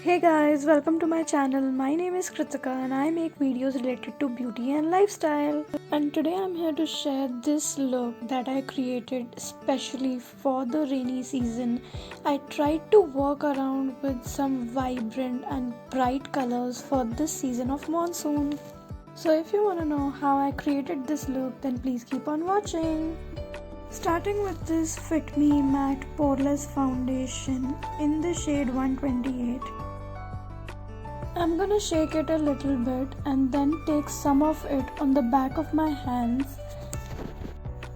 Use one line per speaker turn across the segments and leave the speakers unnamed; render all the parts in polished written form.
Hey guys, welcome to my channel. My name is Kritika and I make videos related to beauty and lifestyle. And today I'm here to share this look that I created especially for the rainy season. I tried to work around with some vibrant and bright colors for this season of monsoon. So if you want to know how I created this look, then please keep on watching. Starting with this Fit Me Matte Poreless Foundation in the shade 128. I'm gonna shake it a little bit and then take some of it on the back of my hands,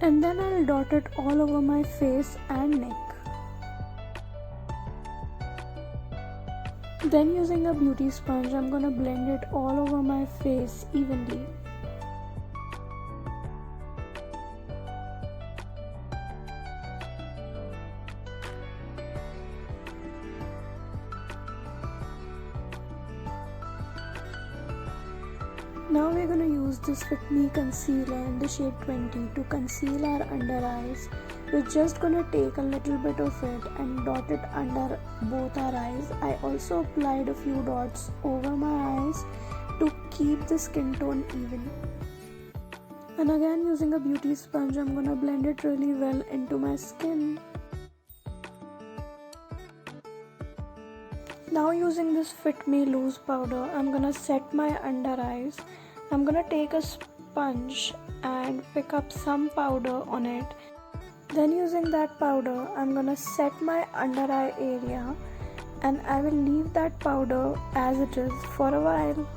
and then I'll dot it all over my face and neck. Then using a beauty sponge, I'm gonna blend it all over my face evenly. Now we're going to use this Fit Me concealer in the shade 20 to conceal our under eyes. We're just going to take a little bit of it and dot it under both our eyes. I also applied a few dots over my eyes to keep the skin tone even. And again, using a beauty sponge, I'm going to blend it really well into my skin. Now using this Fit Me loose powder, I'm gonna set my under eyes. I'm gonna take a sponge and pick up some powder on it. Then using that powder, I'm gonna set my under eye area and I will leave that powder as it is for a while.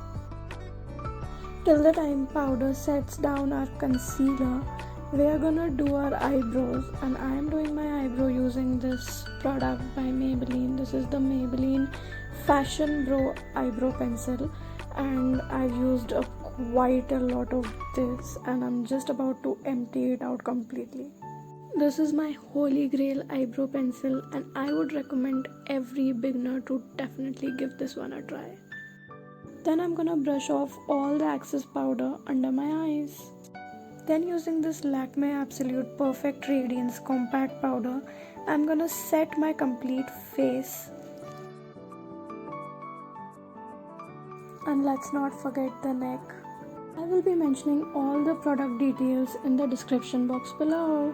Till the time powder sets down our concealer, we are gonna do our eyebrows, and I am doing my eyebrow using this product by Maybelline. This is the Maybelline Fashion Bro eyebrow pencil, and I've used quite a lot of this and I'm just about to empty it out completely. This is my holy grail eyebrow pencil and I would recommend every beginner to definitely give this one a try. Then I'm gonna brush off all the excess powder under my eyes. Then using this Lakme Absolute Perfect Radiance Compact Powder, I'm gonna set my complete face. And let's not forget the neck. I will be mentioning all the product details in the description box below.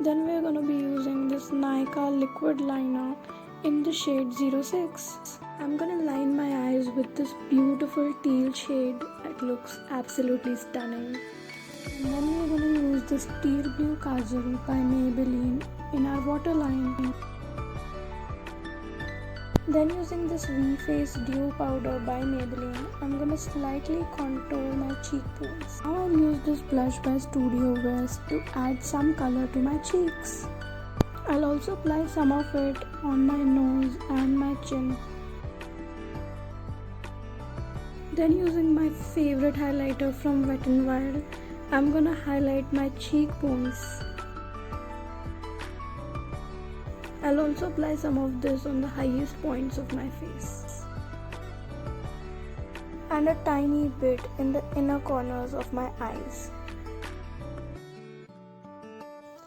Then we're gonna be using this Nykaa liquid liner in the shade 06. I'm gonna line my eyes with this beautiful teal shade. It looks absolutely stunning. And then we're going to use this teal blue kajal by Maybelline in our waterline. Then using this V-Face Dew Powder by Maybelline, I'm going to slightly contour my cheekbones. Now I'll use this blush by Studio West to add some color to my cheeks. I'll also apply some of it on my nose and my chin. Then using my favorite highlighter from Wet n Wild, I'm gonna highlight my cheekbones. I'll also apply some of this on the highest points of my face. And a tiny bit in the inner corners of my eyes.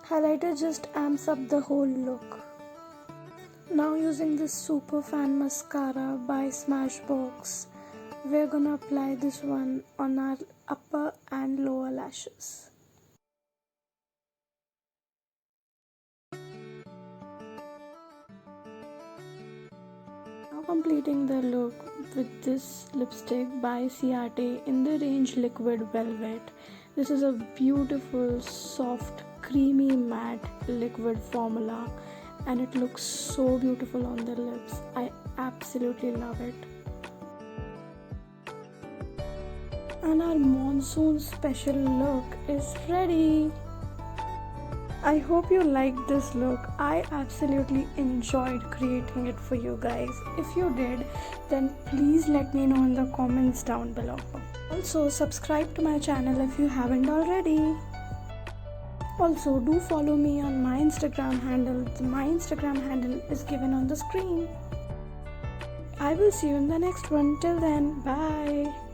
Highlighter just amps up the whole look. Now using this Super Fan Mascara by Smashbox, we're gonna apply this one on our upper and lower lashes. Now completing the look with this lipstick by Ciate in the range Liquid Velvet. This is a beautiful, soft, creamy matte liquid formula and it looks so beautiful on the lips. I absolutely love it. And our monsoon special look is ready. I hope you liked this look. I absolutely enjoyed creating it for you guys. If you did, then please let me know in the comments down below. Also, subscribe to my channel if you haven't already. Also, do follow me on my Instagram handle. My Instagram handle is given on the screen. I will see you in the next one. Till then, bye.